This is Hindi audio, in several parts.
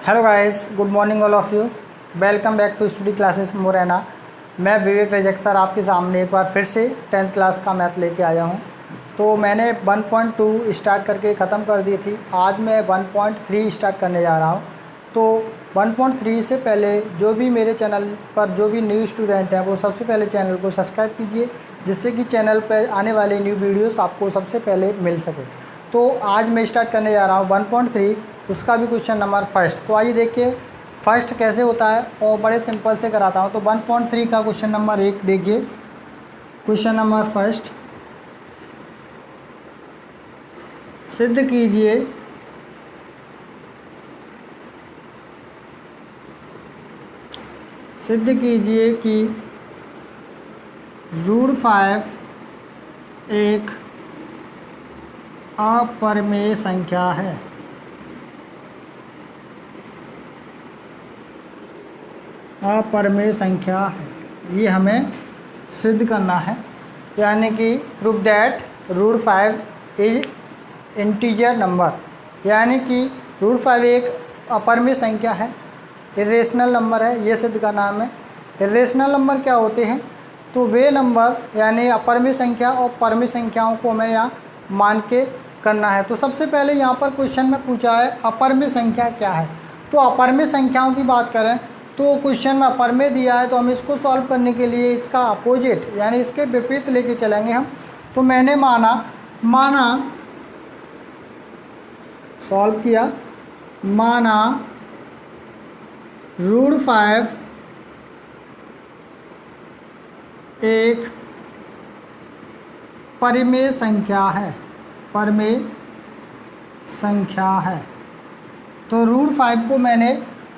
Hello guys, good morning all of you. Welcome back to study classes Morena. मैं विवेक रजक सर आपके सामने एक बार फिर से 10th क्लास का मैथ लेके आया हूँ। तो मैंने 1.2 स्टार्ट करके ख़त्म कर दी थी। आज मैं 1.3 स्टार्ट करने जा रहा हूँ। तो 1.3 से पहले जो भी मेरे चैनल पर जो भी न्यू स्टूडेंट हैं वो सबसे पहले चैनल को सब्सक्राइब कीजिए, जिससे कि चैनल पर आने वाले न्यू वीडियोस आपको सबसे पहले मिल सके। तो आज मैं स्टार्ट करने जा रहा हूँ 1.3, उसका भी क्वेश्चन नंबर फर्स्ट। तो आइए देखिए फर्स्ट कैसे होता है और बड़े सिंपल से कराता हूँ। तो 1.3 का क्वेश्चन नंबर 1 देखिए। क्वेश्चन नंबर फर्स्ट, सिद्ध कीजिए कि √5 एक अपरिमेय संख्या है। अपरिमेय संख्या है, ये हमें सिद्ध करना है। यानी कि prove that √5 is integer number, यानी कि √5 एक अपरिमेय संख्या है, इरेशनल नंबर है, ये सिद्ध करना हमें। इरेशनल नंबर क्या होते हैं? तो वे नंबर यानी अपरिमेय संख्या और परिमेय संख्याओं को हमें यहाँ मान के करना है। तो सबसे पहले यहाँ पर क्वेश्चन में पूछा है अपरिमेय संख्या क्या है। तो अपरिमेय संख्याओं की बात करें तो क्वेश्चन में अपरिमेय दिया है, तो हम इसको सॉल्व करने के लिए इसका अपोजिट यानी इसके विपरीत लेके चलेंगे हम। तो मैंने माना सॉल्व किया, माना √5 एक परिमेय संख्या है, परिमेय संख्या है। तो √5 को मैंने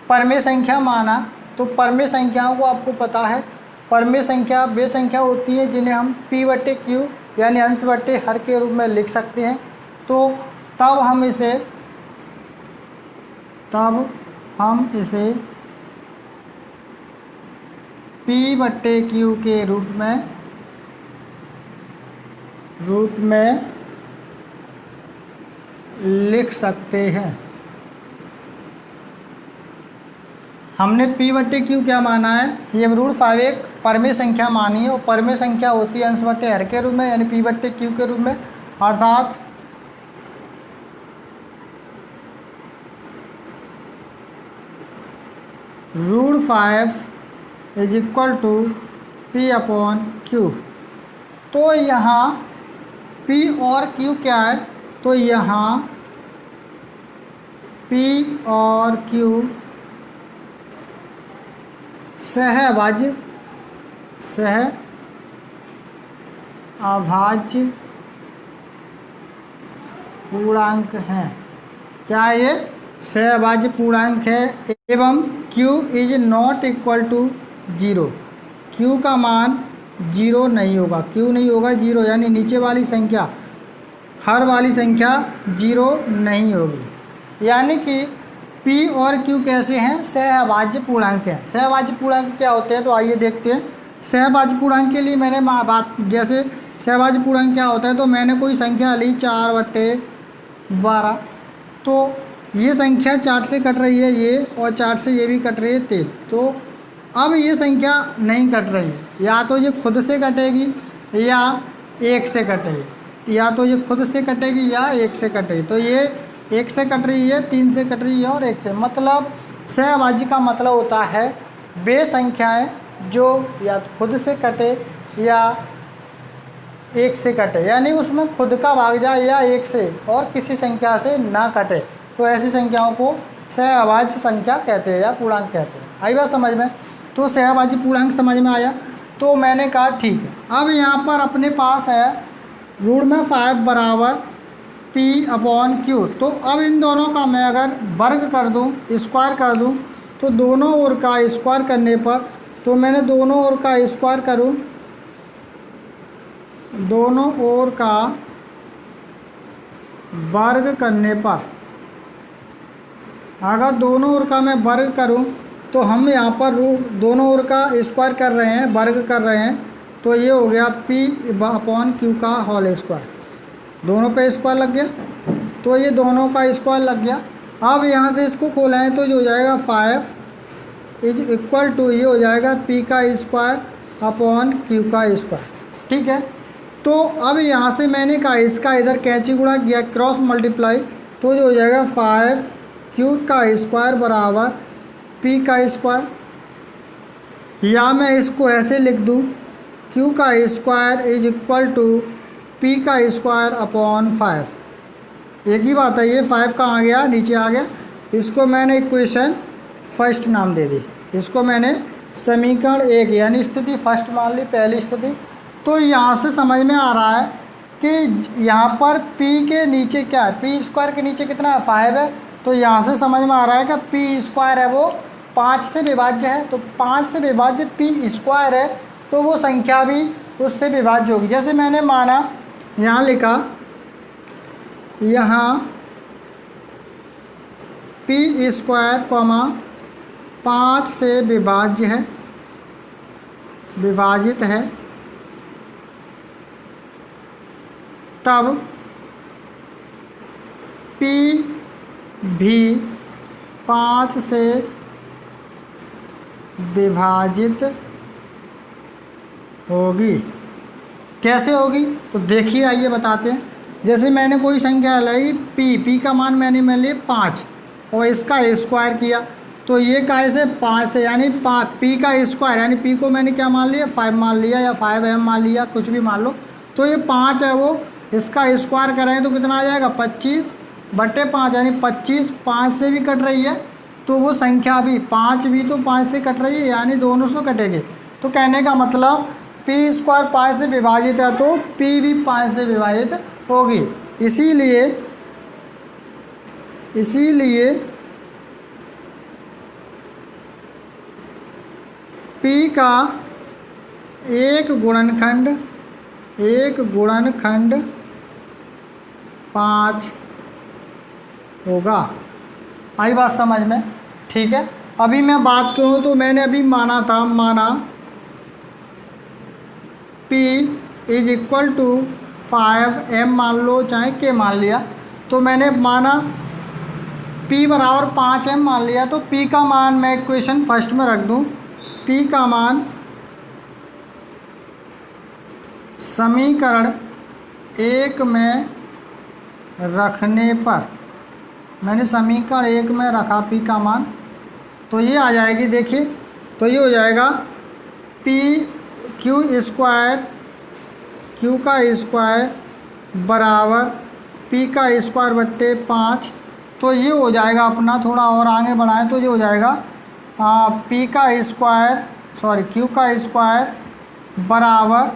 परिमेय संख्या माना। तो परिमेय संख्याओं को आपको पता है, परिमेय संख्या वे संख्या होती है जिन्हें हम p/q यानी अंश बटे हर के रूप में लिख सकते हैं। तो तब हम इसे p/q के रूप में लिख सकते हैं। हमने p/q क्या माना है? ये √5 एक परिमेय संख्या मानी है और परिमेय संख्या होती है अंश बटे हर के रूप में यानी p/q के रूप में, अर्थात √5 इज इक्वल टू p/q। तो यहाँ p और q क्या है? तो यहाँ p और q सहअभाज्य पूर्णांक हैं। क्या ये सहअभाज्य पूर्णांक है? एवं q is not equal to 0। q का मान 0 नहीं होगा, q नहीं होगा 0, यानी नीचे वाली संख्या हर वाली संख्या 0 नहीं होगी। यानी कि p और q कैसे हैं? सहअभाज्य पूर्णांक हैं। सहअभाज्य पूर्णांक क्या होते हैं? तो आइए देखते हैं। सहअभाज्य पूर्णांक के लिए मैंने बात, जैसे सहअभाज्य पूर्णांक क्या होता है, तो मैंने कोई संख्या ली 4/12, तो ये संख्या 4 से कट रही है ये, और 4 से ये भी कट रही है 3। तो अब ये संख्या नहीं कट रही है, या तो ये खुद से कटेगी या 1 से कटेगी, या तो ये खुद से कटेगी या 1 से कटेगी। तो ये 1 से कट रही है, 3 से कट रही है और 1 से। मतलब सहअभाज्य का मतलब होता है वे संख्याएं जो या खुद से कटे या 1 से कटे, यानी उसमें खुद का भाग जाए या 1 से और किसी संख्या से ना कटे, तो ऐसी संख्याओं को सहअभाज्य संख्या कहते हैं या पूर्णांक कहते हैं। आई बात समझ में? तो सहअभाज्य पूर्णांक समझ में आया। तो मैंने कहा ठीक है, अब यहाँ पर अपने पास है √5 बराबर p/q। तो अब इन दोनों का मैं अगर वर्ग कर दूं, स्क्वायर कर दूं, तो दोनों ओर का स्क्वायर करने पर, तो मैंने दोनों ओर का स्क्वायर करूं, दोनों ओर का वर्ग करने पर, अगर दोनों ओर का मैं वर्ग करूं, तो हम यहाँ पर दोनों ओर का स्क्वायर कर रहे हैं, वर्ग कर रहे हैं, तो ये हो गया p/q का होल स्क्वायर। दोनों पे स्क्वायर लग गया, तो ये दोनों का स्क्वायर लग गया। अब यहाँ से इसको खोलाएं तो जो हो जाएगा 5 इज इक्वल टू ये हो जाएगा पी का स्क्वायर अपॉन क्यू का स्क्वायर। ठीक है, तो अब यहाँ से मैंने कहा इसका इधर कैंची गुणा किया, क्रॉस मल्टीप्लाई, तो जो हो जाएगा 5 क्यू का स्क्वायर बराबर पी का स्क्वायर। या मैं इसको ऐसे लिख दूँ, क्यू का square is equal to p का स्क्वायर अपॉन 5। एक ही बात है, ये 5 कहाँ गया, नीचे आ गया। इसको मैंने इक्वेशन फर्स्ट नाम दे दी, इसको मैंने समीकरण 1 यानी स्थिति फर्स्ट मान ली, पहली स्थिति। तो यहाँ से समझ में आ रहा है कि यहाँ पर p के नीचे क्या है, पी स्क्वायर के नीचे कितना है, 5 है। तो यहाँ से समझ में आ रहा है कि पी स्क्वायर है वो 5 से विभाज्य है। तो 5 से विभाज्य पी स्क्वायर है, तो वो संख्या भी उससे विभाज्य होगी। जैसे मैंने माना यहाँ लिखा, यहाँ पी स्क्वायर 5 से विभाज्य है, विभाजित है, तब P भी 5 से विभाजित होगी। कैसे होगी तो देखिए, आइए बताते हैं। जैसे मैंने कोई संख्या लाई P का मान मैंने मान लिया 5 और इसका स्क्वायर किया, तो ये कैसे 5 से यानी P का स्क्वायर यानी P को मैंने क्या मान लिया, 5 मान लिया या 5m मान लिया, कुछ भी मान लो। तो ये 5 है, वो इसका स्क्वायर करें तो कितना आ जाएगा 25/5 यानी 25 5 से भी कट रही है, तो वो संख्या भी 5 भी तो 5 से कट रही है, यानी दोनों से कटेंगे। तो कहने का मतलब पी स्क्वायर 5 से विभाजित है तो P भी 5 से विभाजित होगी। इसीलिए P का एक गुणनखंड 5 होगा। आई बात समझ में? ठीक है, अभी मैं बात करूँ तो मैंने अभी माना P is equal to 5m मान लो चाहे k मान लिया, तो मैंने माना P बराबर 5m मान लिया। तो P का मान मैं इक्वेशन फर्स्ट में रख दूँ, P का मान समीकरण 1 में रखने पर, मैंने समीकरण 1 में रखा P का मान, तो ये आ जाएगी। देखिए, तो ये हो जाएगा क्यू का स्क्वायर बराबर P का स्क्वायर बट्टे 5। तो ये हो जाएगा अपना, थोड़ा और आगे बढ़ाएं तो ये हो जाएगा क्यू का स्क्वायर बराबर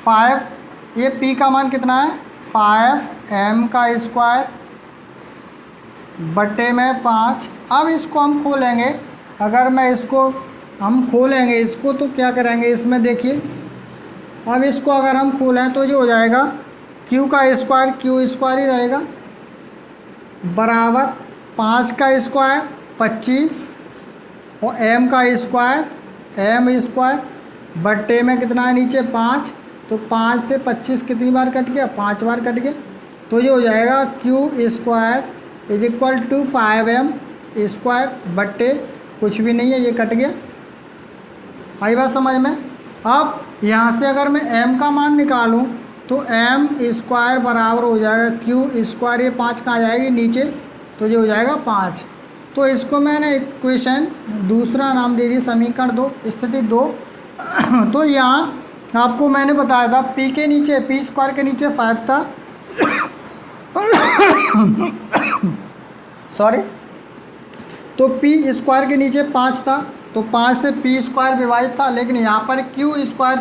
5, ये P का मान कितना है 5m का स्क्वायर बट्टे में 5। अब इसको हम खोलेंगे, अगर मैं इसको हम खोलेंगे इसको तो क्या करेंगे इसमें, देखिए अब इसको अगर हम खोलें तो ये हो जाएगा क्यू का स्क्वायर ही रहेगा बराबर 5 का स्क्वायर 25 और m का स्क्वायर बट्टे में कितना है नीचे 5, तो 5 से 25 कितनी बार कट गया, 5 बार कट गया। तो ये हो जाएगा q square is equal to 5m square बट्टे कुछ भी नहीं है, ये कट गया। आई बात समझ में? अब यहाँ से अगर मैं m का मान निकालूँ तो m स्क्वायर बराबर हो जाएगा क्यू स्क्वायर, ये 5 कहाँ जाएगी नीचे, तो ये हो जाएगा 5। तो इसको मैंने इक्वेशन दूसरा नाम दे दिया, समीकरण 2 स्थिति 2। तो यहाँ आपको मैंने बताया था P के नीचे P स्क्वायर के नीचे 5 था सॉरी, तो P स्क्वायर के नीचे 5 था, तो 5 से P स्क्वायर विभाजित था। लेकिन यहाँ पर क्यू स्क्वायर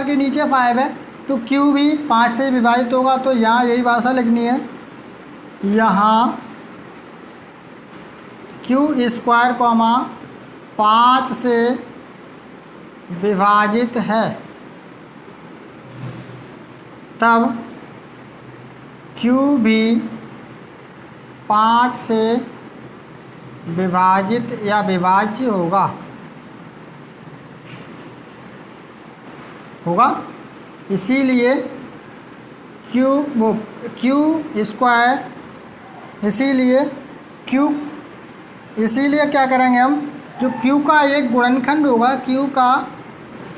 के नीचे 5 है, तो Q भी 5 से विभाजित होगा। तो यहाँ यही भाषा लिखनी है, यहाँ क्यू स्क्वायर 5 से विभाजित है, तब Q भी 5 से विभाजित या विभाज्य होगा। इसीलिए क्यू स्क्वायर इसीलिए क्या करेंगे हम, जो Q का एक गुणनखंड होगा, Q का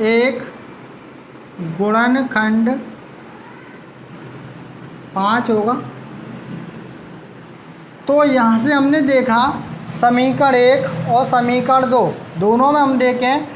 एक गुणनखंड 5 होगा। तो यहाँ से हमने देखा समीकरण 1 और समीकरण 2 दोनों में हम देखें,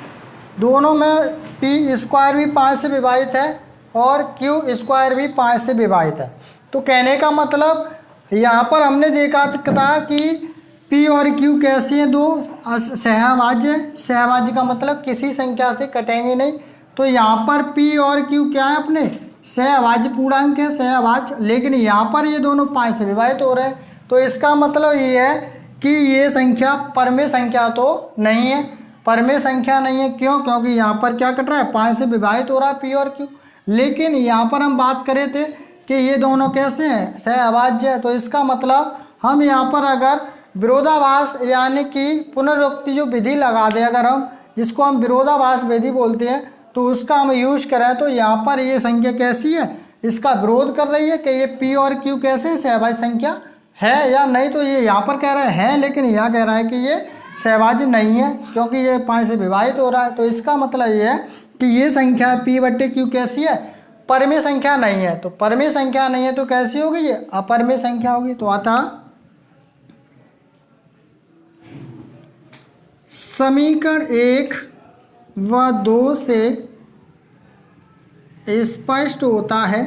दोनों में p स्क्वायर भी 5 से विभाजित है और q स्क्वायर भी 5 से विभाजित है। तो कहने का मतलब यहाँ पर हमने देखा था कि p और q कैसे हैं, दो सहभाज्य। सहभाज्य का मतलब किसी संख्या से कटेंगे नहीं। तो यहाँ पर p और q क्या है, अपने सहभाज्य पूर्णांक है, सहभाज्य। लेकिन यहाँ पर ये दोनों 5 से विभाजित हो रहे हैं। तो इसका मतलब ये है कि ये संख्या परमेय संख्या तो नहीं है, परमेय संख्या नहीं है। क्यों? क्योंकि यहाँ पर क्या कट रहा है, 5 से विभाजित हो रहा है p और q। लेकिन यहाँ पर हम बात करे थे कि ये दोनों कैसे हैं, सहभाज्य। तो इसका मतलब हम यहाँ पर अगर विरोधाभास यानी कि पुनरुक्ति जो विधि लगा दें, अगर हम जिसको हम विरोधाभास विधि बोलते हैं, तो उसका हम यूज करें तो यहाँ पर ये संख्या कैसी है, इसका विरोध कर रही है कि ये p और q कैसे सहभाज्य संख्या है या नहीं। तो ये यहाँ पर कह रहा है, लेकिन यहाँ कह रहा है कि ये सहभाज्य नहीं है क्योंकि ये 5 से विभाजित हो रहा है। तो इसका मतलब ये है कि ये संख्या p बटे q कैसी है, परमेय संख्या नहीं है। तो परमेय संख्या नहीं है तो कैसी होगी, ये अपरमेय संख्या होगी। तो अतः समीकरण 1 व 2 से स्पष्ट होता है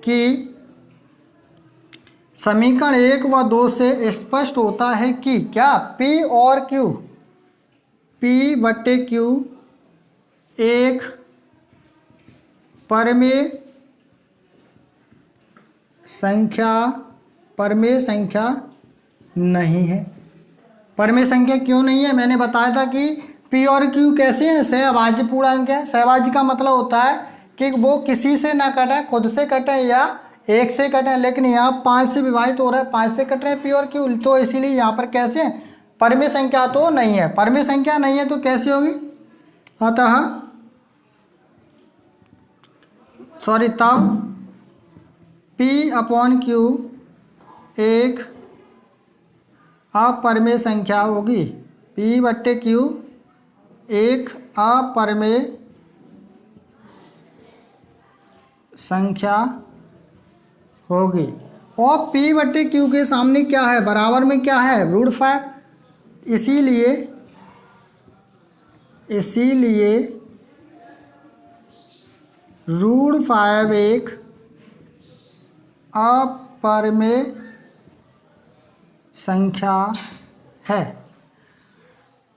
कि समीकरण 1 व 2 से स्पष्ट होता है कि क्या p और q, p बटे q एक परमेय संख्या नहीं है। परमेय संख्या क्यों नहीं है, मैंने बताया था कि p और q कैसे हैं, सहभाज्य पूर्णांक है। सहभाज्य का मतलब होता है कि वो किसी से ना कटे, खुद से कटे या एक से कटे। लेकिन यहाँ 5 से विभाजित हो रहा है, 5 से कट रहे हैं p और q। तो इसीलिए यहाँ पर कैसे हैं, परमेय संख्या तो नहीं है। परमेय संख्या नहीं है तो कैसी होगी, अतः तब p अपॉन q एक अपरमेय संख्या होगी। p बट्टे q एक अपरमेय संख्या होगी। और p बट्टे q के सामने क्या है, बराबर में क्या है, √5। इसीलिए √5 एक अपरमेय संख्या है।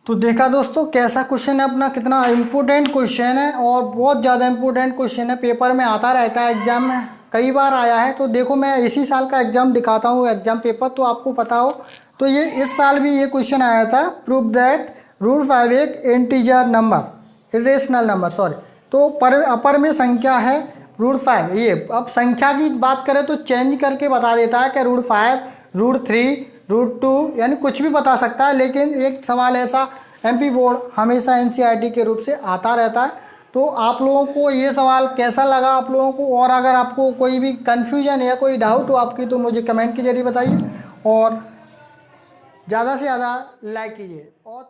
तो देखा दोस्तों कैसा क्वेश्चन है अपना, कितना इम्पोर्टेंट क्वेश्चन है और बहुत ज़्यादा इम्पोर्टेंट क्वेश्चन है, पेपर में आता रहता है, एग्जाम में कई बार आया है। तो देखो मैं इसी साल का एग्जाम दिखाता हूँ, एग्जाम पेपर, तो आपको पता हो। तो ये इस साल भी ये क्वेश्चन आया था, प्रूव दैट √5 एक integer number, irrational number, sorry. तो अपर में संख्या है √5। ये अब संख्या की बात करें तो चेंज करके बता देता है कि √5, √3, √2 यानी कुछ भी बता सकता है। लेकिन एक सवाल ऐसा MP बोर्ड हमेशा NCERT के रूप से आता रहता है। तो आप लोगों को ये सवाल कैसा लगा आप लोगों को, और अगर आपको कोई भी कन्फ्यूजन या कोई डाउट हो आपकी तो मुझे कमेंट के जरिए बताइए और ज़्यादा से ज़्यादा लाइक कीजिए और